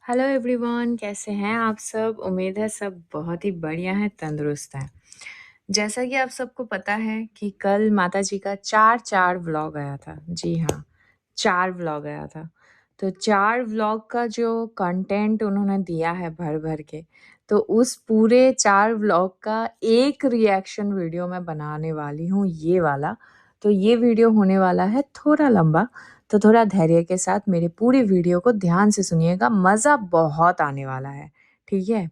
Hello everyone, कैसे हैं आप सब? उम्मीद है सब बहुत ही बढ़िया हैं, तंदुरुस्त हैं। जैसा कि आप सबको पता है कि कल माताजी का 4-4 व्लॉग आया था। जी हाँ, 4 व्लॉग आया था। तो 4 व्लॉग का जो कंटेंट उन्होंने दिया है भर-भर के, तो उस पूरे 4 व्लॉग का एक रिएक्शन वीडियो मैं बनाने वाली हूँ, ये वाला। तो ये वीडियो होने वाला है थोड़ा लंबा, तो थोड़ा धैर्य के साथ मेरी पूरी वीडियो को ध्यान से सुनिएगा, मज़ा बहुत आने वाला है, ठीक है?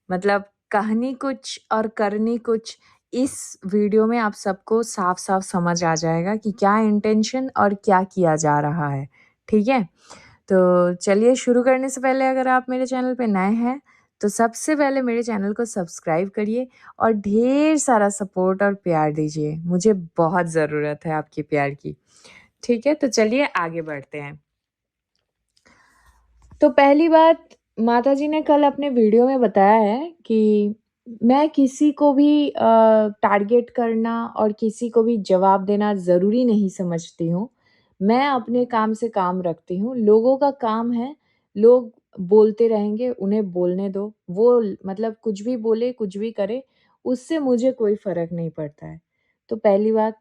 मतलब कहानी कुछ और करनी कुछ, इस वीडियो में आप सबको साफ-साफ समझ आ जाएगा कि क्या इंटेंशन और क्या किया जा रहा है, ठीक है? तो चलिए शुरू करने से पहले अगर आप मेरे चैनल पे नए हैं, तो सबसे पहले मेरे चैनल को सब्सक्राइब करिए और ढेर सारा सपोर्ट और प्यार दीजिए। मुझे बहुत ज़रूरत है आपके प्यार की। ठीक है, तो चलिए आगे बढ़ते हैं। तो पहली बात, माताजी ने कल अपने वीडियो में बताया है कि मैं किसी को भी टारगेट करना और किसी को भी जवाब देना ज़रूरी नहीं समझती हूँ। मैं अपने काम से काम रखती हूँ। लोगों का काम है, लोग बोलते रहेंगे, उन्हें बोलने दो। वो मतलब कुछ भी बोले, कुछ भी करे, उससे मुझे कोई फ़र्क नहीं पड़ता है। तो पहली बात,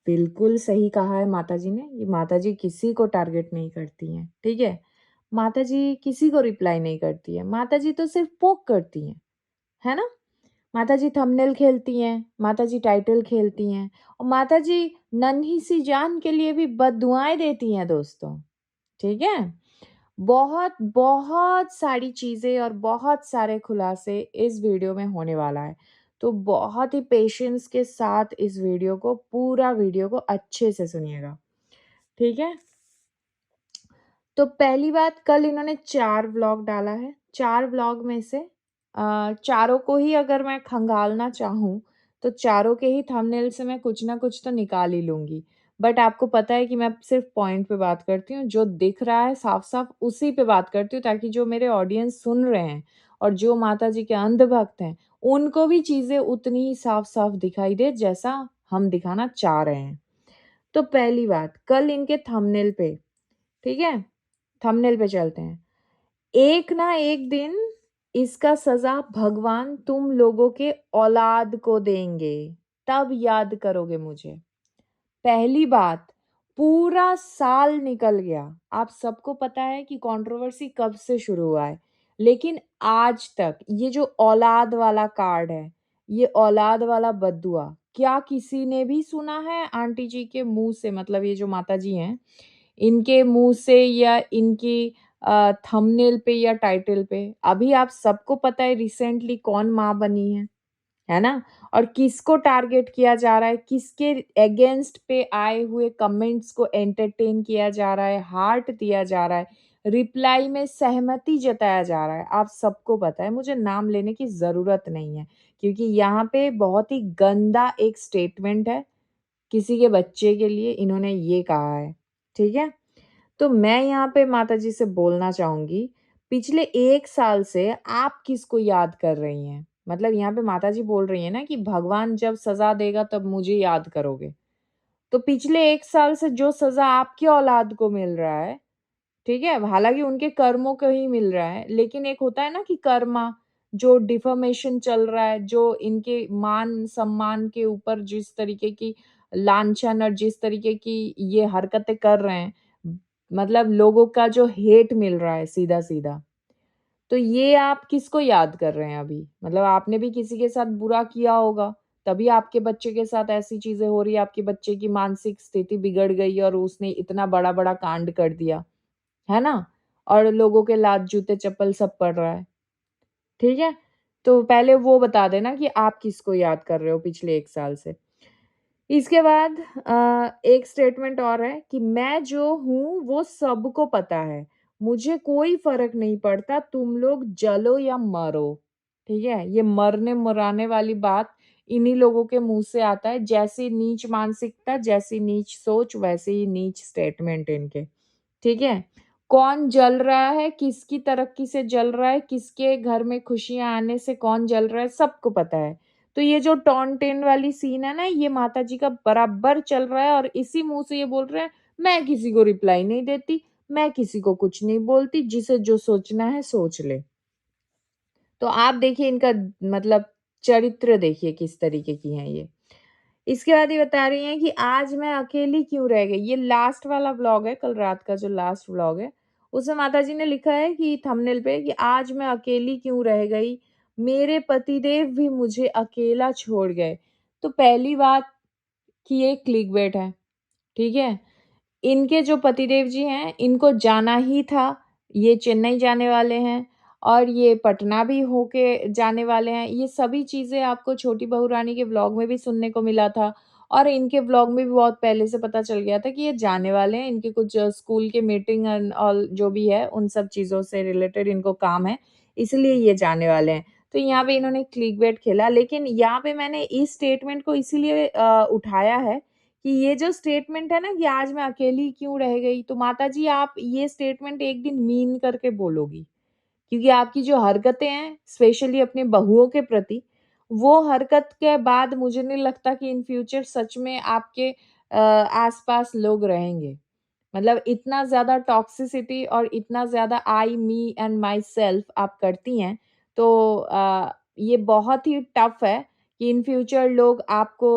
बिल्कुल सही कहा है माताजी ने। ये माताजी किसी को टारगेट नहीं करती हैं, ठीक है? माताजी किसी को रिप्लाई नहीं करती है, माताजी तो सिर्फ़ पोक करती हैं, है ना? माताजी थंबनेल खेलती हैं, माताजी टाइटल खेलती हैं और माताजी नन्ही-सी जान के लिए भी बद्दुआएँ देती हैं दोस्तों, ठीक है? बहुत, बहुत सारी चीज़ें और बहुत सारे खुलासे इस वीडियो में होने वाला है। तो बहुत ही पेशेंस के साथ इस वीडियो को पूरा वीडियो को अच्छे से सुनिएगा, ठीक है? तो पहली बात, कल इन्होंने 4 व्लॉग डाला है। 4 व्लॉग में से चारों को ही अगर मैं खंगालना चाहूँ, तो चारों के ही थंबनेल से मैं कुछ ना कुछ तो निकाल ही लूँगी। बट आपको पता है कि मैं सिर्फ़ पॉइंट पे बात करती हूँ, जो दिख रहा है साफ-साफ उसी पे बात करती हूँ, ताकि जो मेरे ऑडियंस सुन रहे हैं और जो माताजी के अंधभक्त हैं, उनको भी चीज़ें उतनी ही साफ-साफ दिखाई दे जैसा हम दिखाना चाह रहे हैं। तो पहली बात, कल इनके थंबनेल पे, ठीक है? थंबनेल पे चलते हैं। एक ना एक दिन इसका सज़ा भगवान तुम लोगों के औलाद को देंगे, तब याद करोगे मुझे। पहली बात, पूरा साल निकल गया। आप सबको पता है कि कंट्रोवर्सी कब से शुरू हुआ है, लेकिन आज तक ये जो औलाद वाला कार्ड है, ये औलाद वाला बद्दुआ, क्या किसी ने भी सुना है आंटी जी के मुँह से? मतलब ये जो माताजी हैं, इनके मुँह से या इनकी थंबनेल पे या टाइटल पे। अभी आप सबको पता है रिसेंटली कौन माँ बनी है ना? और किसको टारगेट किया जा रहा है, किसके अगेंस्ट पे आए हुए कमेंट्स को एंटरटेन किया जा रहा है, हार्ट दिया जा रहा है, रिप्लाई में सहमति जताया जा रहा है। आप सबको पता है, मुझे नाम लेने की ज़रूरत नहीं है, क्योंकि यहाँ पे बहुत ही गंदा एक स्टेटमेंट है, किसी के बच्चे के लिए इन्होंने ये कहा है, ठीक है? तो मैं यहाँ पे माताजी से बोलना चाहूँगी, पिछले 1 साल से आप किसको याद कर रही हैं? मतलब यहाँ पे माताजी बोल रही हैं ना कि भगवान जब सज़ा देगा तब मुझे याद करोगे। तो पिछले 1 साल से जो सज़ा आपकी औलाद को मिल रहा है, ठीक है? हालाँकि उनके कर्मों को ही मिल रहा है, लेकिन एक होता है ना कि कर्मा, जो डिफ़ॉर्मेशन चल रहा है, जो इनके मान-सम्मान के ऊपर जिस तरीके की लांछन और जिस तरीके की ये हरकतें कर रहे हैं, मतलब लोगों का जो हेट मिल रहा है सीधा-सीधा, तो ये आप किसको याद कर रहे हैं अभी? मतलब आपने भी किसी के साथ बुरा किया होगा, तभी आपके बच्चे के साथ ऐसी चीज़ें हो रही है, आपके बच्चे की मानसिक स्थिति बिगड़ गई और उसने इतना बड़ा-बड़ा कांड कर दिया। है ना? और लोगों के लात, जूते, चप्पल सब पड़ रहा है, ठीक है? तो पहले वो बता देना कि आप किसको याद कर रहे हो पिछले 1 साल से। इसके बाद एक स्टेटमेंट और है कि मैं जो हूँ वो सबको पता है, मुझे कोई फ़र्क नहीं पड़ता तुम लोग जलो या मरो, ठीक है? ये मरने-मराने वाली बात इन्हीं लोगों के मुँह से आता है, जैसी नीच मानसिकता, जैसी नीच सोच, वैसे ही नीच स्टेटमेंट इनके। ठीक है? कौन जल रहा है, किसकी तरक्की से जल रहा है, किसके घर में खुशियाँ आने से कौन जल रहा है, सबको पता है। तो ये जो टॉन्टेन वाली सीन है ना, ये माताजी का बराबर चल रहा है और इसी मुँह से ये बोल रहे हैं, "मैं किसी को रिप्लाई नहीं देती, मैं किसी को कुछ नहीं बोलती, जिसे जो सोचना है सोच ले। तो आप देखिए इनका मतलब चरित्र देखिए किस तरीके की हैं ये। इसके बाद ये बता रही हैं कि आज मैं अकेली क्यों रह गई। ये लास्ट वाला व्लॉग है, कल रात का जो लास्ट व्लॉग है। उसमें माताजी ने लिखा है कि थंबनेल पे कि आज मैं अकेली क्यों रह गई, मेरे पतिदेव भी मुझे अकेला छोड़ गए। तो पहली बात कि ये क्लिकबेट है, ठीक है? इनके जो पतिदेव जी हैं, इनको जाना ही था। ये चेन्नई जाने वाले हैं और ये पटना भी होके जाने वाले हैं। ये सभी चीज़ें आपको छोटी बहू रानी के व्लॉग में भी सुनने को मिला था और इनके व्लॉग में भी बहुत पहले से पता चल गया था कि ये जाने वाले हैं। इनके कुछ स्कूल के मीटिंग एंड ऑल जो भी है, उन सब चीज़ों से रिलेटेड इनको काम है, इसलिए ये जाने वाले हैं। तो यहाँ पे इन्होंने क्लिकबेट खेला, लेकिन यहाँ पे मैंने इस स्टेटमेंट को इसीलिए उठाया है कि ये जो स्टेटमेंट है ना कि आज मैं अकेली क्यों रह गई, तो माताजी आप ये स्टेटमेंट एक दिन मीन करके बोलोगी। क्योंकि आपकी जो हरकतें हैं, स्पेशली अपनी बहुओं के प्रति, वो हरकत के बाद मुझे नहीं लगता कि इन फ्यूचर सच में आपके आस-पास लोग रहेंगे। मतलब इतना ज़्यादा टॉक्सिसिटी और इतना ज़्यादा आई, मी एंड माई-सेल्फ आप करती हैं, तो ये बहुत ही टफ़ है कि इन फ्यूचर लोग आपको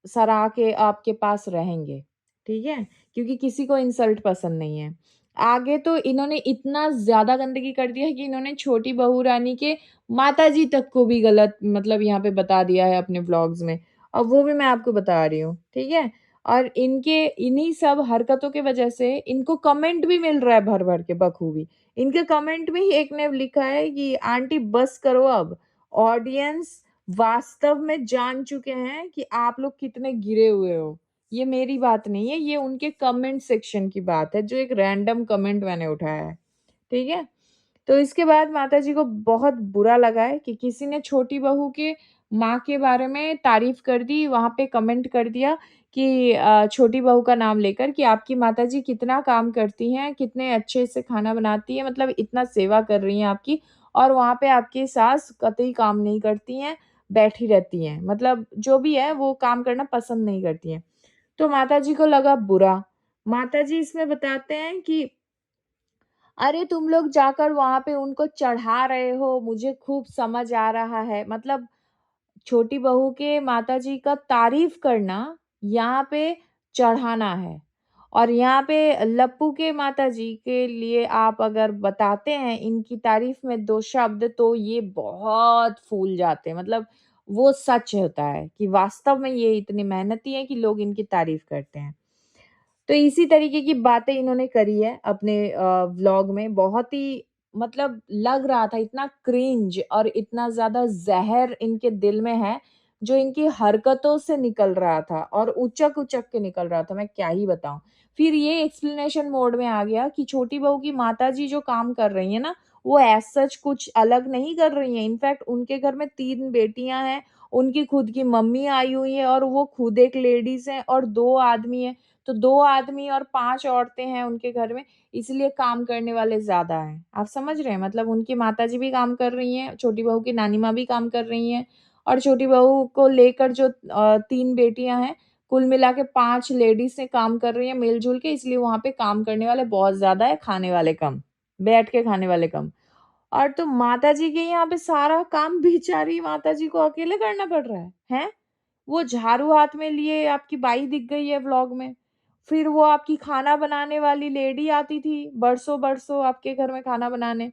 सराह के आपके पास रहेंगे, ठीक है? क्योंकि किसी को इंसल्ट पसंद नहीं है। आगे तो इन्होंने इतना ज़्यादा गंदगी कर दिया है कि इन्होंने छोटी बहू रानी के माताजी तक को भी गलत मतलब यहाँ पे बता दिया है अपने व्लॉग्स में और वो भी मैं आपको बता रही हूँ, ठीक है? और इनके इन्हीं सब हरकतों की वजह से इनको कमेंट भी मिल रहा है भर-भर के बखूबी। इनके कमेंट में ही एक ने लिखा है कि आंटी बस करो अब, ऑडियंस वास्तव में जान चुके हैं कि आप लोग कितने गिरे हुए हो। ये मेरी बात नहीं है, ये उनके कमेंट सेक्शन की बात है, जो एक रैंडम कमेंट मैंने उठाया है, ठीक है? तो इसके बाद माताजी को बहुत बुरा लगा है कि किसी ने छोटी बहू के माँ के बारे में तारीफ़ कर दी, वहाँ पे कमेंट कर दिया कि छोटी बहू का नाम लेकर कि आपकी माताजी कितना काम करती हैं, कितने अच्छे से खाना बनाती हैं, मतलब इतना सेवा कर रही हैं आपकी और वहाँ पे आपकी सास कतई काम नहीं करती हैं, बैठी रहती हैं। मतलब जो भी है वो काम करना पसंद नहीं करती हैं। तो माताजी को लगा बुरा। माताजी इसमें बताते हैं कि अरे तुम लोग जाकर वहाँ पे उनको चढ़ा रहे हो, मुझे खूब समझ आ रहा है। मतलब छोटी बहू के माताजी का तारीफ़ करना, यहाँ पे चढ़ाना है। और यहाँ पे लप्पू के माताजी के लिए आप अगर बताते हैं इनकी तारीफ़ में 2 शब्द तो ये बहुत फूल जाते हैं। मतलब वो सच होता है कि वास्तव में ये इतनी मेहनती हैं कि लोग इनकी तारीफ़ करते हैं। तो इसी तरीके की बातें इन्होंने करी है अपने व्लॉग में। बहुत ही मतलब लग रहा था इतना क्रिंज और इतना ज़्यादा ज़हर इनके दिल में है, जो इनकी हरकतों से निकल रहा था और उचक-उचक के निकल रहा था, मैं क्या ही बताऊँ। फिर ये एक्सप्लेनेशन मोड में आ गया कि छोटी बहू की माताजी जो काम कर रही हैं ना, वो एज़ सच कुछ अलग नहीं कर रही हैं। इनफैक्ट उनके घर में 3 बेटियाँ हैं, उनकी खुद की मम्मी आई हुई है और वो खुद एक लेडीज़ हैं और 2 आदमी हैं। तो 2 आदमी और 5 औरतें हैं उनके घर में, इसलिए काम करने वाले ज़्यादा हैं। आप समझ रहे हैं? मतलब उनकी माताजी भी काम कर रही हैं, छोटी बहू की नानी माँ भी काम कर रही हैं और छोटी बहू को लेकर जो 3 बेटियाँ हैं, कुल मिला के 5 लेडीज़ें काम कर रही हैं मिल-जुल के, इसलिए वहाँ पे काम करने वाले बहुत ज़्यादा हैं, खाने वाले कम, बैठ के खाने वाले कम। और तो माताजी के यहाँ पे सारा काम बेचारी माताजी को अकेले करना पड़ रहा है, हैं? वो झाड़ू हाथ में लिए आपकी बाई दिख गई है व्लॉग में। फिर वो आपकी खाना बनाने वाली लेडी आती थी, बरसों-बरसों आपके घर में खाना बनाने,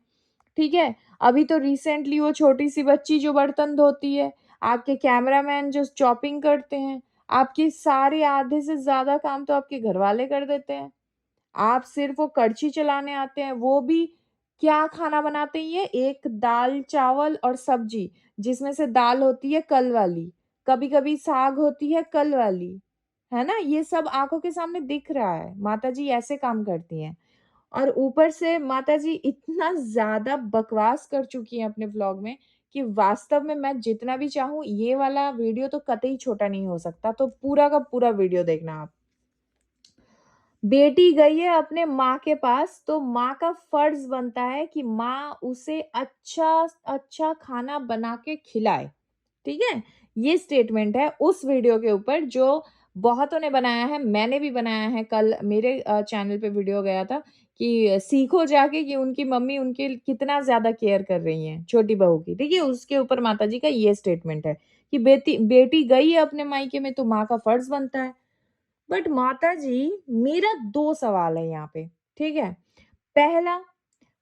ठीक है? अभी तो रिसेंटली वो छोटी-सी बच्ची जो बर्तन धोती है, आपके कैमरामैन जो चॉपिंग करते हैं, आपके सारे आधे से ज़्यादा काम तो आपके घरवाले कर देते हैं। आप सिर्फ़ वो कड़छी चलाने आते हैं, वो भी क्या खाना बनाते हैं ये? एक दाल-चावल और सब्ज़ी, जिसमें से दाल होती है कल वाली, कभी-कभी साग होती है कल वाली, है ना? ये सब आँखों के सामने दिख रहा है, माताजी ऐसे काम करती हैं। और ऊपर से माताजी इतना ज़्यादा बकवास कर चुकी हैं अपने व्लॉग में कि वास्तव में मैं जितना भी चाहूँ, ये वाला वीडियो तो कतई छोटा नहीं हो सकता, तो पूरा का पूरा वीडियो देखना आप। बेटी गई है अपने माँ के पास, तो माँ का फ़र्ज़ बनता है कि माँ उसे अच्छा खाना बना के खिलाए, ठीक है? ये स्टेटमेंट है उस वीडियो के ऊपर जो बहुतों ने बनाया है, मैंने भी बनाया है, कल मेरे चैनल पे वीडियो गया था कि सीखो जाके कि उनकी मम्मी उनके कितना ज़्यादा केयर कर रही हैं, छोटी बहू की। देखिए, उसके ऊपर माताजी का ये स्टेटमेंट है कि बेटी गई है अपने मायके में तो माँ का फर्ज़ बनता है। बट माताजी, मेरा 2 सवाल है यहाँ पे, ठीक है? पहला,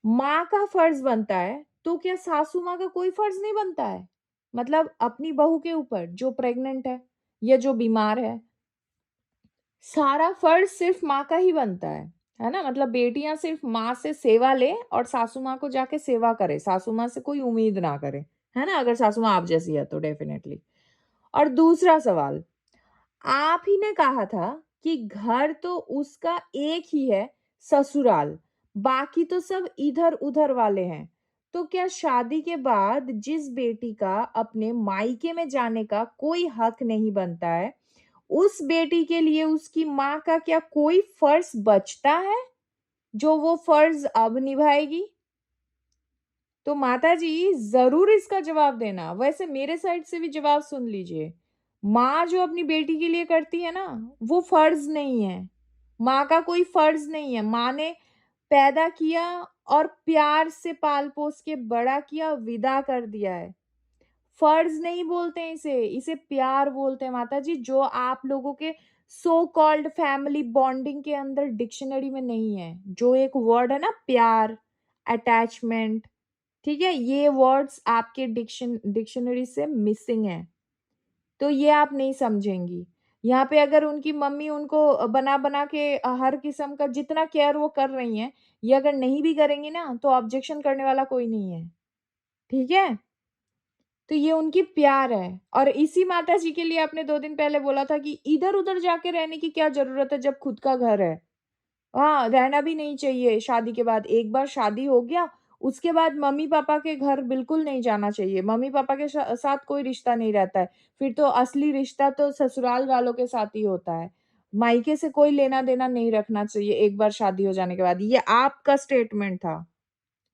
माँ का फर्ज़ बनता है, तो क्या सासू माँ का कोई फर्ज़ नहीं बनता है? मतलब अपनी बहू के ऊपर जो प्रेग्नेंट है या जो बीमार है, सारा फर्ज़ सिर्फ़ माँ का ही बनता है ना? मतलब बेटियाँ सिर्फ़ माँ से सेवा लें और सासू माँ को जाके सेवा करें, सासू माँ से कोई उम्मीद ना करें, है ना? अगर सासू माँ आप जैसी है तो डेफ़िनेटली। और दूसरा सवाल, आप ही ने कहा था कि घर तो उसका एक ही है, ससुराल, बाकी तो सब इधर-उधर वाले हैं। तो क्या शादी के बाद जिस बेटी का अपने मायके में जाने का कोई हक नहीं बनता है, उस बेटी के लिए उसकी माँ का क्या कोई फर्ज़ बचता है, जो वो फर्ज़ अब निभाएगी? तो माताजी ज़रूर इसका जवाब देना। वैसे मेरे साइड से भी जवाब सुन लीजिए। माँ जो अपनी बेटी के लिए करती है ना, वो फ़र्ज़ नहीं है। माँ का कोई फ़र्ज़ नहीं है। माँ ने पैदा किया और प्यार से पाल-पोस के बड़ा किया, विदा कर दिया है। फ़र्ज़ नहीं बोलते हैं इसे, इसे प्यार बोलते हैं माताजी, जो आप लोगों के सो कॉल्ड फैमिली बॉन्डिंग के अंदर डिक्शनरी में नहीं है। जो एक वर्ड है ना प्यार, अटैचमेंट, ठीक है? ये वर्ड्स आपके डिक्शनरी से मिसिंग हैं, तो ये आप नहीं समझेंगी। यहाँ पे अगर उनकी मम्मी उनको बना-बना के हर किस्म का जितना केयर वो कर रही हैं, ये अगर नहीं भी करेंगी ना, तो ऑब्जेक्शन करने वाला कोई नहीं है, ठीक है? तो ये उनकी प्यार है और इसी माताजी के लिए आपने 2 दिन पहले बोला था कि इधर-उधर जाके रहने की क्या ज़रूरत है जब खुद का घर है। हाँ, रहना भी नहीं चाहिए शादी के बाद। एक बार शादी हो गया, उसके बाद मम्मी-पापा के घर बिल्कुल नहीं जाना चाहिए। मम्मी-पापा के साथ कोई रिश्ता नहीं रहता है। फिर तो असली रिश्ता तो ससुराल वालों के साथ ही होता है। मायके से कोई लेना-देना नहीं रखना चाहिए एक बार शादी हो जाने के बाद। ये आपका स्टेटमेंट था।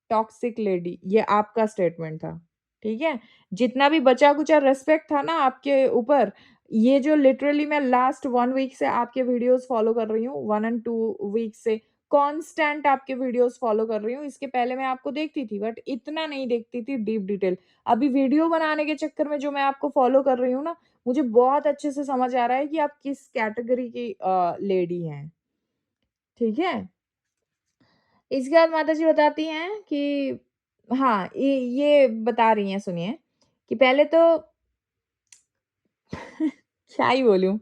टॉक्सिक लेडी, ये आपका स्टेटमेंट था, ठीक है? जितना भी बचा-कुचा रिस्पेक्ट था ना आपके ऊपर, ये जो लिटरली मैं लास्ट 1 वीक से आपके वीडियोज़ फॉलो कर रही हूँ, 1 एंड 2 वीक से कांस्टेंट आपके वीडियोज़ फॉलो कर रही हूँ। इसके पहले मैं आपको देखती थी बट इतना नहीं देखती थी डीप डिटेल। अभी वीडियो बनाने के चक्कर में जो मैं आपको फॉलो कर रही हूँ ना, मुझे बहुत अच्छे से समझ आ रहा है कि आप किस कैटेगरी की लेडी हैं, ठीक है? इसके बाद माताजी बताती हैं कि हाँ, ये बता रही हैं सुनिए, कि पहले तो क्या ही बोलूँ,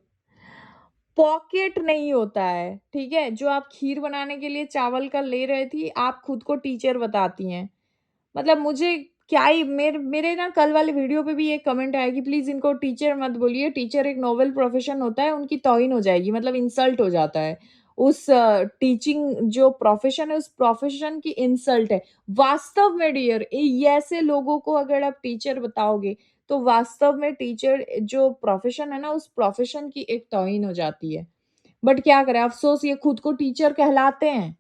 पॉकेट नहीं होता है, ठीक है? जो आप खीर बनाने के लिए चावल का ले रही थी, आप खुद को टीचर बताती हैं। मतलब मुझे क्या ही मेरे ना कल वाले वीडियो पे भी एक कमेंट आया कि प्लीज़ इनको टीचर मत बोलिए, टीचर एक नोबल प्रोफ़ेशन होता है, उनकी तौहीन हो जाएगी, मतलब इंसल्ट हो जाता है। उस टीचिंग जो प्रोफ़ेशन है, उस प्रोफ़ेशन की इंसल्ट है। वास्तव में डियर ये ऐसे लोगों को अगर आप टीचर बताओगे, तो वास्तव में टीचर जो प्रोफ़ेशन है ना, उस प्रोफ़ेशन की एक तौहीन हो जाती है। बट क्या करें, अफ़सोस ये खुद को टीचर कहलाते हैं।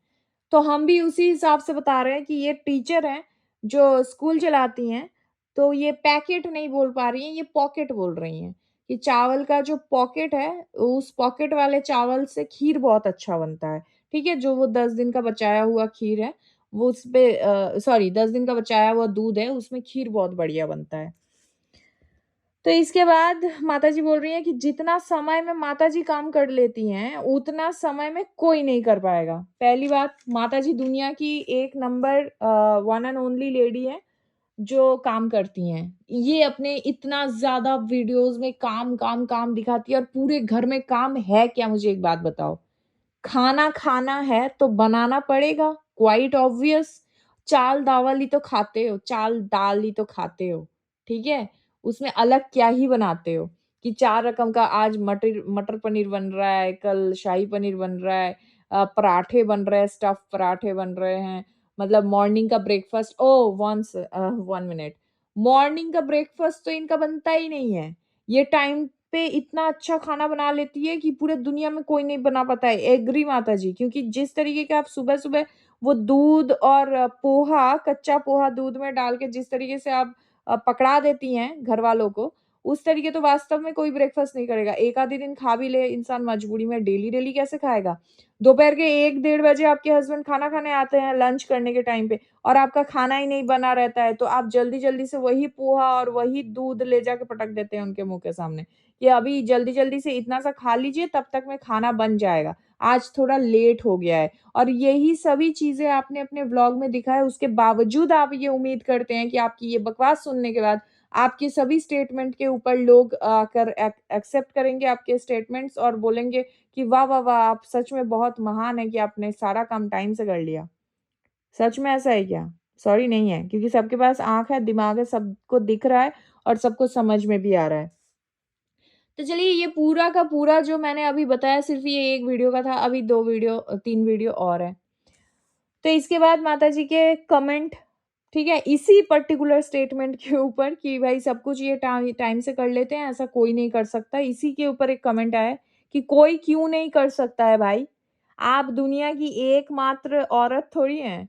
तो हम भी उसी हिसाब से बता रहे हैं कि ये टीचर हैं, जो स्कूल चलाती हैं, तो ये पैकेट नहीं बोल पा रही हैं, ये पॉकेट बोल रही हैं, कि चावल का जो पॉकेट है, उस पॉकेट वाले चावल से खीर बहुत अच्छा बनता है, ठीक है? जो वो 10 दिन का बचाया हुआ खीर है, वो उसपे सॉरी 10 दिन का बचाया हुआ दूध है, उसमें खीर बहुत बढ़िया बनता है। तो इसके बाद माताजी बोल रही हैं कि जितना समय में माताजी काम कर लेती हैं, उतना समय में कोई नहीं कर पाएगा। पहली बात, माताजी दुनिया की एक number one and only lady हैं, जो काम करती हैं। ये अपने इतना ज़्यादा वीडियोज़ में काम, काम, काम दिखाती है और पूरे घर में काम है क्या मुझे एक बात बताओ? खाना खाना है तो बनाना पड़ेगा, क्वाइट ऑब्वियस। चाल-दावल ही तो खाते हो, चाल-दाल ही तो खाते हो, ठीक है? उसमें अलग क्या ही बनाते हो कि 4 रकम का आज मटर मटर पनीर बन रहा है, कल शाही पनीर बन रहा है, पराठे बन रहे हैं, स्टफ़ पराठे बन रहे हैं। मतलब मॉर्निंग का ब्रेकफ़ास्ट ओह! 1 मिनट। मॉर्निंग का ब्रेकफ़ास्ट तो इनका बनता ही नहीं है। ये टाइम पे इतना अच्छा खाना बना लेती है कि पूरे दुनिया में कोई नहीं बना पाता है। एग्री माताजी, क्योंकि जिस तरीके के आप सुबह-सुबह वो दूध और पोहा, कच्चा पोहा दूध में डाल के जिस तरीके से आप पकड़ा देती हैं घरवालों को, उस तरीके तो वास्तव में कोई ब्रेकफ़ास्ट नहीं करेगा। एक आधे दिन खा भी ले इंसान मजबूरी में, डेली-डेली कैसे खाएगा? दोपहर के 1 डेढ़ बजे आपके हस्बैंड खाना खाने आते हैं लंच करने के टाइम पे और आपका खाना ही नहीं बना रहता है, तो आप जल्दी-जल्दी से वही पोहा और वही दूध ले जाके पटक देते हैं उनके मुँह के सामने, कि अभी जल्दी-जल्दी से इतना सा खा लीजिए तब तक में खाना बन जाएगा। आज थोड़ा लेट हो गया है और यही सभी चीज़ें आपने अपने व्लॉग में दिखाया, उसके बावजूद आप ये उम्मीद करते हैं कि आपकी ये बकवास सुनने के बाद आपके सभी स्टेटमेंट के ऊपर लोग आकर एक्सेप्ट करेंगे आपके स्टेटमेंट्स और बोलेंगे कि वाह, वाह, वाह! आप सच में बहुत महान हैं कि आपने सारा काम टाइम से कर लिया। सच में ऐसा है क्या? सॉरी नहीं है, क्योंकि सबके पास आँख है, दिमाग है, सबको दिख रहा है और सबको समझ में भी आ रहा है। तो चलिए ये पूरा का पूरा जो मैंने अभी बताया सिर्फ़ ये 1 वीडियो का था, अभी 2 वीडियो 3 वीडियो और हैं। तो इसके बाद माताजी के कमेंट, ठीक है? इसी पर्टिकुलर स्टेटमेंट के ऊपर कि भाई सब कुछ ये टाइम से कर लेते हैं, ऐसा कोई नहीं कर सकता। इसी के ऊपर एक कमेंट आया है कि कोई क्यों नहीं कर सकता है भाई? आप दुनिया की एकमात्र औरत थोड़ी हैं।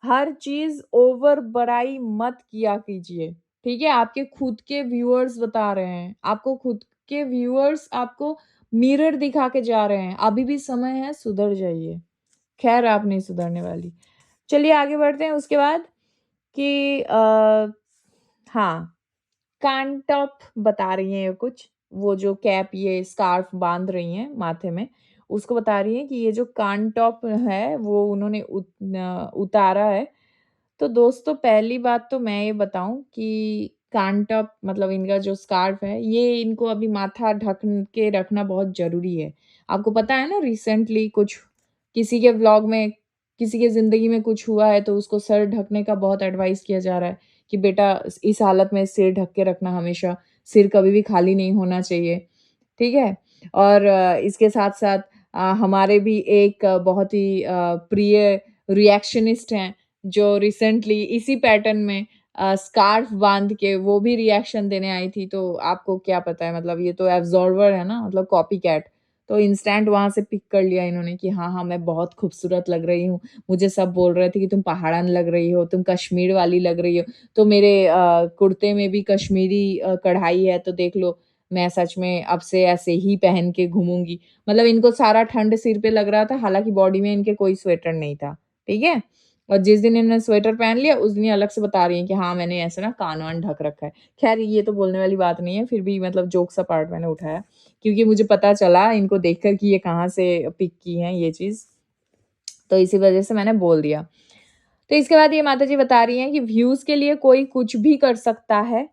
हर चीज़ ओवर बड़ाई मत किया कीजिए, ठीक है? आपके खुद के व्यूअर्स बता रहे हैं। आपको खुद के व्यूअर्स आपको मिरर दिखा के जा रहे हैं। अभी भी समय है, सुधर जाइए। ख़ैर आप नहीं सुधरने वाली। चलिए आगे बढ़ते हैं उसके बाद कि हाँ, कान टॉप बता रही हैं ये कुछ, वो जो कैप ये स्कार्फ बाँध रही हैं माथे में, उसको बता रही हैं कि ये जो कान टॉप है वो उन्होंने उतारा है। तो दोस्तों पहली बात तो मैं ये बताऊँ कि कान टॉप मतलब इनका जो स्कार्फ है, ये इनको अभी माथा ढक के रखना बहुत ज़रूरी है। आपको पता है ना रिसेंटली कुछ किसी के व्लॉग में किसी के ज़िंदगी में कुछ हुआ है तो उसको सर ढकने का बहुत एडवाइस किया जा रहा है कि बेटा इस हालत में सिर ढक के रखना हमेशा, सिर कभी भी खाली नहीं होना चाहिए, ठीक है? और इसके साथ-साथ हमारे भी एक बहुत ही प्रिय रिएक्शनिस्ट हैं जो रिसेंटली इसी पैटर्न में स्कार्फ बाँध के वो भी रिएक्शन देने आई थी, तो आपको क्या पता है मतलब ये तो एब्ज़ॉर्बर है ना मतलब कॉपीकैट। तो इंस्टेंट वहाँ से पिक कर लिया इन्होंने कि हाँ, हाँ, मैं बहुत खूबसूरत लग रही हूँ। मुझे सब बोल रहे थे कि तुम पहाड़न लग रही हो, तुम कश्मीर वाली लग रही हो। तो मेरे कुर्ते में भी कश्मीरी कढ़ाई है, तो देख लो मैं सच में अब से ऐसे ही पहन के घूमूँगी। मतलब इनको सारा ठंड सिर पे लग रहा था, हालाँकि बॉडी में इनके कोई स्वेटर नहीं था, ठीक है? और जिस दिन इन्होंने स्वेटर पहन लिया, उस दिन ये अलग से बता रही हैं कि हाँ, मैंने ऐसे ना कान-वान ढक रखा है। ख़ैर ये तो बोलने वाली बात नहीं है, फिर भी मतलब जोक सा पार्ट मैंने उठाया, क्योंकि मुझे पता चला इनको देखकर कि ये कहाँ से पिक की हैं ये चीज़, तो इसी वज़ह से मैंने बोल दिया। तो इसके बाद ये माताजी बता रही हैं कि व्यूज़ के लिए कोई कुछ भी कर सकता है,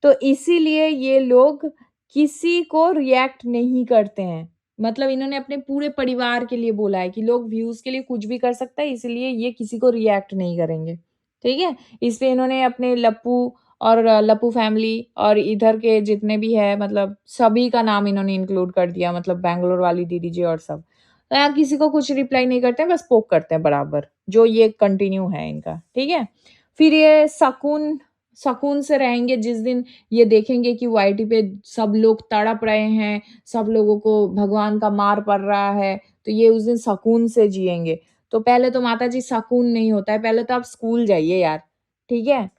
तो इसीलिए ये लोग किसी को रिएक्ट नहीं करते हैं। मतलब इन्होंने अपने पूरे परिवार के लिए बोला है कि लोग व्यूज़ के लिए कुछ भी कर सकता है, इसलिए ये किसी को रिएक्ट नहीं करेंगे, ठीक है? इसलिए इन्होंने अपने लप्पू और लप्पू फैमिली और इधर के जितने भी हैं मतलब सभी का नाम इन्होंने इंक्लूड कर दिया मतलब बैंगलोर वाली दीदी जी और सब। तो यहाँ किसी को कुछ रिप्लाई नहीं करते हैं, बस पोक करते हैं बराबर, जो ये कंटिन्यू है इनका, ठीक है? फिर ये सकून सकून से रहेंगे जिस दिन ये देखेंगे कि वाईटी पे सब लोग तड़प रहे हैं, सब लोगों को भगवान का मार पड़ रहा है, तो ये उस दिन सकून से जिएँगे। तो पहले तो माताजी सकून नहीं होता है, पहले तो आप स्कूल जाइए यार, ठीक है?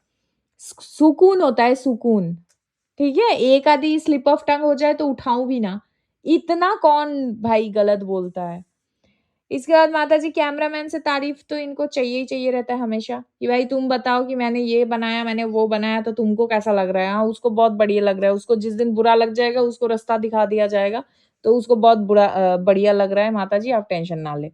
सुकून होता है सुकून, ठीक है? एक आधी स्लिप ऑफ टंग हो जाए तो उठाऊँ भी ना, इतना कौन भाई गलत बोलता है? इसके बाद माताजी कैमरामैन से तारीफ़ तो इनको चाहिए ही चाहिए रहता है हमेशा, कि भाई तुम बताओ कि मैंने ये बनाया, मैंने वो बनाया तो तुमको कैसा लग रहा है? हाँ, उसको बहुत बढ़िया लग रहा है, उसको जिस दिन बुरा लग जाएगा उसको रास्ता दिखा दिया जाएगा, तो उसको बहुत बढ़िया लग रहा है माताजी आप टेंशन ना लें।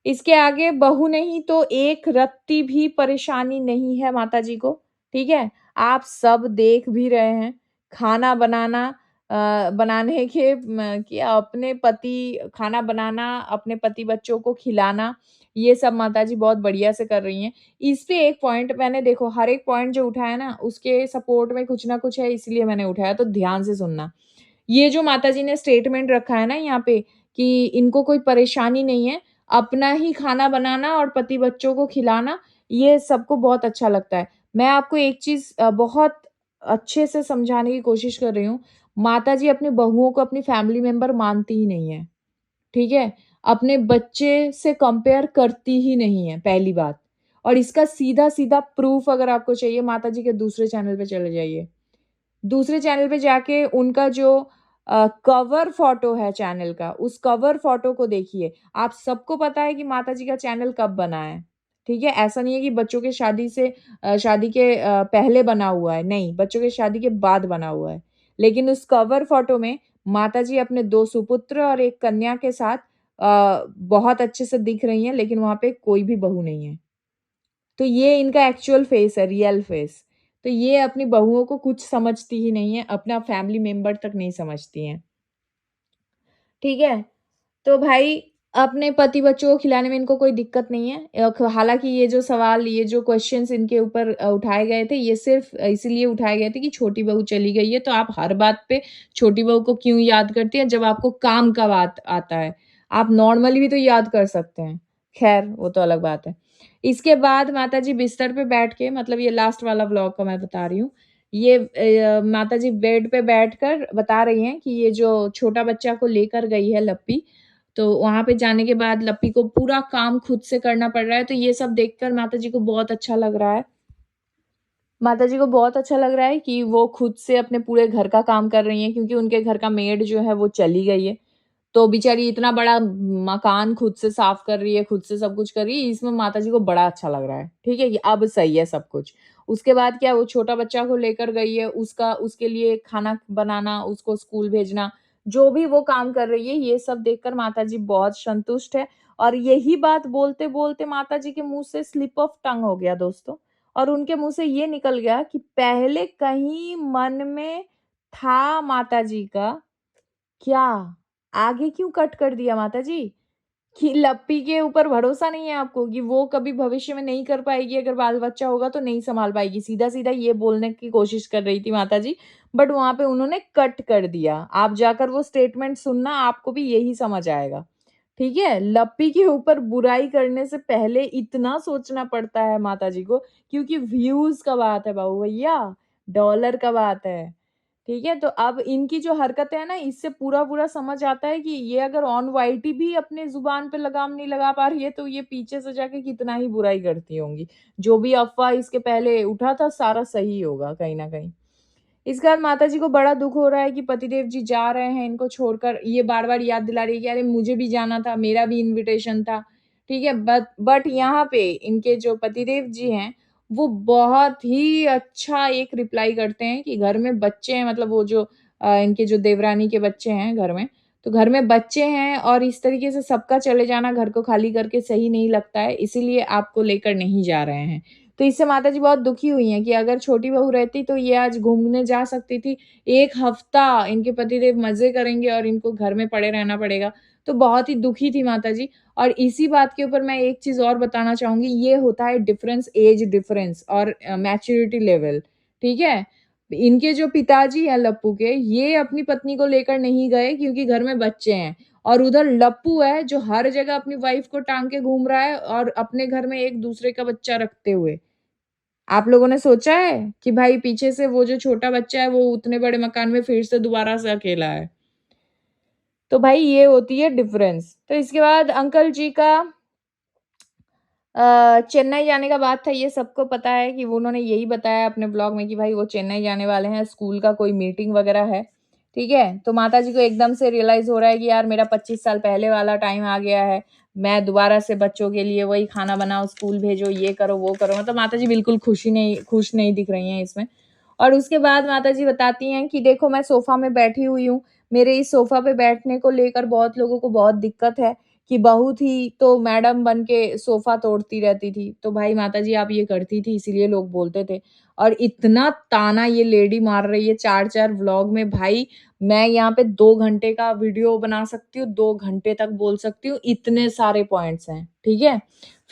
इसके आगे बहू नहीं तो एक रत्ती भी परेशानी नहीं है माताजी को, ठीक है? आप सब देख भी रहे हैं, खाना बनाना बनाने के कि अपने पति खाना बनाना, अपने पति बच्चों को खिलाना, ये सब माताजी बहुत बढ़िया से कर रही हैं। इस पे एक पॉइंट मैंने देखो हर एक पॉइंट जो उठाया ना, उसके सपोर्ट में कुछ ना कुछ है इसलिए मैंने उठाया, तो ध्यान से सुनना। ये जो माताजी ने स्टेटमेंट रखा है ना यहाँ पे कि इनको कोई परेशानी नहीं है, अपना ही खाना बनाना और पति बच्चों को खिलाना, ये सबको बहुत अच्छा लगता है। मैं आपको एक चीज़ बहुत अच्छे से समझाने की कोशिश कर रही हूँ, माताजी अपनी बहुओं को अपनी फैमिली मेंबर मानती ही नहीं है, ठीक है? अपने बच्चे से कंपेयर करती ही नहीं है, पहली बात। और इसका सीधा-सीधा प्रूफ अगर आपको चाहिए, माताजी के दूसरे चैनल पे चले जाइए। दूसरे चैनल पे जाके उनका जो कवर फ़ोटो है चैनल का, उस कवर फ़ोटो को देखिए। आप सबको पता है कि माताजी का चैनल कब बना है, ठीक है? ऐसा नहीं है कि बच्चों के शादी के पहले बना हुआ है, नहीं, बच्चों के शादी के बाद बना हुआ है। लेकिन उस कवर फ़ोटो में माताजी अपने 2 सुपुत्र और 1 कन्या के साथ बहुत अच्छे से दिख रही हैं, लेकिन वहाँ पे कोई भी बहू नहीं है। तो ये इनका एक्चुअल फेस है, रियल फेस। तो ये अपनी बहुओं को कुछ समझती ही नहीं है, अपना फैमिली मेंबर तक नहीं समझती हैं। ठीक है? तो भाई अपने पति बच्चों को खिलाने में इनको कोई दिक्कत नहीं है। हालाँकि ये जो सवाल, ये जो क्वेश्चन्स इनके ऊपर उठाए गए थे, ये सिर्फ़ इसीलिए उठाए गए थे कि छोटी बहू चली गई है, तो आप हर बात पे छोटी बहू को क्यों याद करती हैं, जब आपको काम का बात आता है। आप नॉर्मली भी तो याद कर सकते हैं। ख़ैर, वो तो अलग बात है। इसके बाद माताजी बिस्तर पे बैठ के, मतलब ये लास्ट वाला व्लॉग का मैं बता रही हूँ। ये माताजी बेड पे बैठकर बता रही हैं कि ये जो छोटा बच्चा को लेकर गई है लप्पी, तो वहाँ पे जाने के बाद लप्पी को पूरा काम खुद से करना पड़ रहा है, तो ये सब देखकर माताजी को बहुत अच्छा लग रहा है। माताजी को बहुत अच्छा लग रहा है कि वो खुद से अपने पूरे घर का काम कर रही हैं, क्योंकि उनके घर का मेड जो है वो चली गई है। तो बेचारी इतना बड़ा मकान खुद से साफ कर रही है, खुद से सब कुछ कर रही है, इसमें माताजी को बड़ा अच्छा लग रहा है, ठीक है? कि अब सही है सब कुछ। उसके बाद क्या, वो छोटा बच्चा को लेकर गई है, उसके लिए खाना बनाना, उसको स्कूल भेजना, जो भी वो काम कर रही है, ये सब देखकर माताजी बहुत संतुष्ट है। और यही बात बोलते-बोलते माताजी के मुँह से स्लिप ऑफ टंग हो गया दोस्तों, और उनके मुँह से ये निकल गया कि पहले कहीं मन में था माताजी का, क्या? आगे क्यों कट कर दिया माताजी? कि लप्पी के ऊपर भरोसा नहीं है आपको कि वो कभी भविष्य में नहीं कर पाएगी, अगर बाल-बच्चा होगा तो नहीं सँभाल पाएगी। सीधा-सीधा ये बोलने की कोशिश कर रही थी माताजी, बट वहाँ पे उन्होंने कट कर दिया। आप जाकर वो स्टेटमेंट सुनना, आपको भी यही समझ आएगा। ठीक है? लप्पी के ऊपर बुराई करने से पहले इतना सोचना पड़ता है माताजी को, क्योंकि व्यूज़ का बात है बाबू भैया, डॉलर का बात है। ठीक है? तो अब इनकी जो हरकतें हैं ना, इससे पूरा-पूरा समझ आता है कि ये अगर ऑन व्हाइट भी अपने ज़ुबान पे लगाम नहीं लगा पा रही है, तो ये पीछे से जाके कितना ही बुराई करती होंगी। जो भी अफ़वाह इसके पहले उठा था, सारा सही होगा कहीं न कहीं। इसके बाद माताजी को बड़ा दुःख हो रहा है कि पतिदेव जी जा रहे हैं इनको छोड़कर। ये बार-बार याद दिला रही है कि अरे मुझे भी जाना था, मेरा भी इन्विटेशन था, ठीक है? बट यहाँ पे इनके जो पतिदेव जी हैं, वो बहुत ही अच्छा एक रिप्लाई करते हैं कि घर में बच्चे हैं, मतलब वो जो इनके जो देवरानी के बच्चे हैं घर में, तो घर में बच्चे हैं और इस तरीके से सबका चले जाना घर को खाली करके सही नहीं लगता है, इसीलिए आपको लेकर नहीं जा रहे हैं। तो इससे माताजी बहुत दुखी हुई हैं कि अगर छोटी बहू रहती तो ये आज घूमने जा सकती थी। 1 हफ्ता इनके पतिदेव मज़े करेंगे और इनको घर में पड़े रहना पड़ेगा। तो बहुत ही दुखी थी माताजी। और इसी बात के ऊपर मैं एक चीज़ और बताना चाहूँगी, ये होता है डिफ़रेंस, ऐज डिफ़रेंस और मैच्योरिटी लेवल, ठीक है? इनके जो पिताजी हैं लप्पू के, ये अपनी पत्नी को लेकर नहीं गए क्योंकि घर में बच्चे हैं, और उधर लप्पू है जो हर जगह अपनी वाइफ़ को टाँग के घूम रहा है और अपने घर में एक दूसरे का बच्चा रखते हुए। आप लोगों ने सोचा है कि भाई पीछे से वो जो छोटा बच्चा है वो उतने बड़े मकान में फिर से दोबारा से अकेला है। तो भाई ये होती है डिफरेंस। तो इसके बाद अंकल जी का चेन्नई जाने का बात था, ये सबको पता है कि वो उन्होंने यही बताया अपने ब्लॉग में कि भाई वो चेन्नई जाने वाले हैं, स्कूल का कोई मीटिंग वगैरह है, ठीक है? तो माताजी को एकदम से रियलाइज़ हो रहा है कि यार मेरा 25 साल पहले वाला टाइम आ गया है, मैं दोबारा से बच्चों के लिए वही खाना बनाओ, स्कूल भेजो, ये करो, वो करो, मतलब माताजी बिल्कुल खुश नहीं दिख रही हैं इसमें। और उसके बाद माताजी बताती हैं कि देखो मैं सोफ़ा में बैठी हुई हूँ, मेरे इस सोफ़ा पे बैठने को लेकर बहुत लोगों को बहुत दिक्कत है कि बहू थी तो मैडम बन के सोफ़ा तोड़ती रहती थी। तो भाई माताजी आप ये करती थी इसीलिए लोग बोलते थे। और इतना ताना ये लेडी मार रही है 4-4 व्लॉग में, भाई मैं यहाँ पे 2 घंटे का वीडियो बना सकती हूँ, 2 घंटे तक बोल सकती हूँ, इतने सारे पॉइंट्स हैं, ठीक है?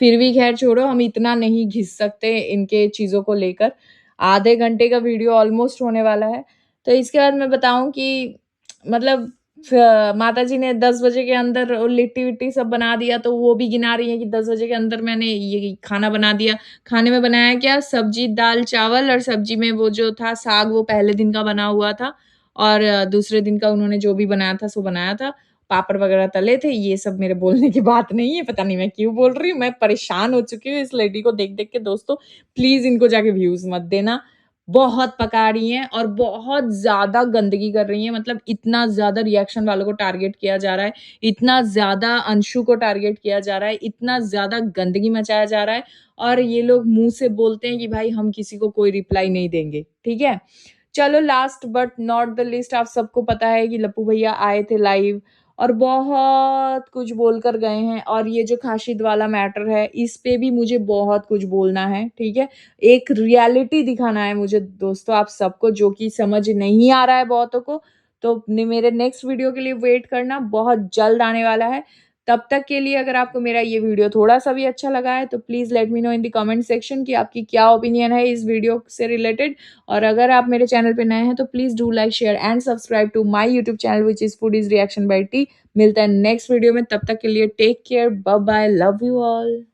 फिर भी ख़ैर छोड़ो, हम इतना नहीं घिस सकते इनके चीज़ों को लेकर। आधे घंटे का वीडियो ऑलमोस्ट होने वाला है। तो इसके बाद मैं बताऊँ कि मतलब माताजी ने 10 बजे के अंदर लिट्टी-विट्टी सब बना दिया, तो वो भी गिना रही हैं कि 10 बजे के अंदर मैंने ये खाना बना दिया। खाने में बनाया क्या? सब्ज़ी, दाल, चावल, और सब्ज़ी में वो जो था साग, वो पहले दिन का बना हुआ था, और दूसरे दिन का उन्होंने जो भी बनाया था सो बनाया था। पापड़ वगैरह तले थे। ये सब मेरे बोलने की बात नहीं है, पता नहीं मैं क्यों बोल रही हूँ। मैं परेशान हो चुकी हूँ इस लेडी को देख-देख के दोस्तों। प्लीज़ इनको जाके व्यूज़ मत देना। बहुत पका रही हैं और बहुत ज़्यादा गंदगी कर रही हैं, मतलब इतना ज़्यादा रिएक्शन वालों को टारगेट किया जा रहा है, इतना ज़्यादा अंशु को टारगेट किया जा रहा है, इतना ज़्यादा गंदगी मचाया जा रहा है और ये लोग मुँह से बोलते हैं कि भाई हम किसी को कोई रिप्लाई नहीं देंगे, ठीक है? चलो last but not the least आप सबको पता है कि लप्पू भैया आए थे लाइव और बहुत कुछ बोलकर गए हैं और ये जो खाशिद वाला मैटर है, इस पे भी मुझे बहुत कुछ बोलना है, ठीक है? एक रियलिटी दिखाना है मुझे दोस्तों आप सबको जो कि समझ नहीं आ रहा है बहुतों को, तो मेरे नेक्स्ट वीडियो के लिए वेट करना, बहुत जल्द आने वाला है। तब तक के लिए अगर आपको मेरा ये वीडियो थोड़ा-सा भी अच्छा लगा है, तो please let me know in the comment section कि आपकी क्या ओपिनियन है इस वीडियो से रिलेटेड और अगर आप मेरे चैनल पे नए हैं, तो please do like, share and subscribe to my YouTube channel which is Foodies Reaction by T. मिलते हैं नेक्स्ट वीडियो में, तब तक के लिए take care, bye bye, love you all.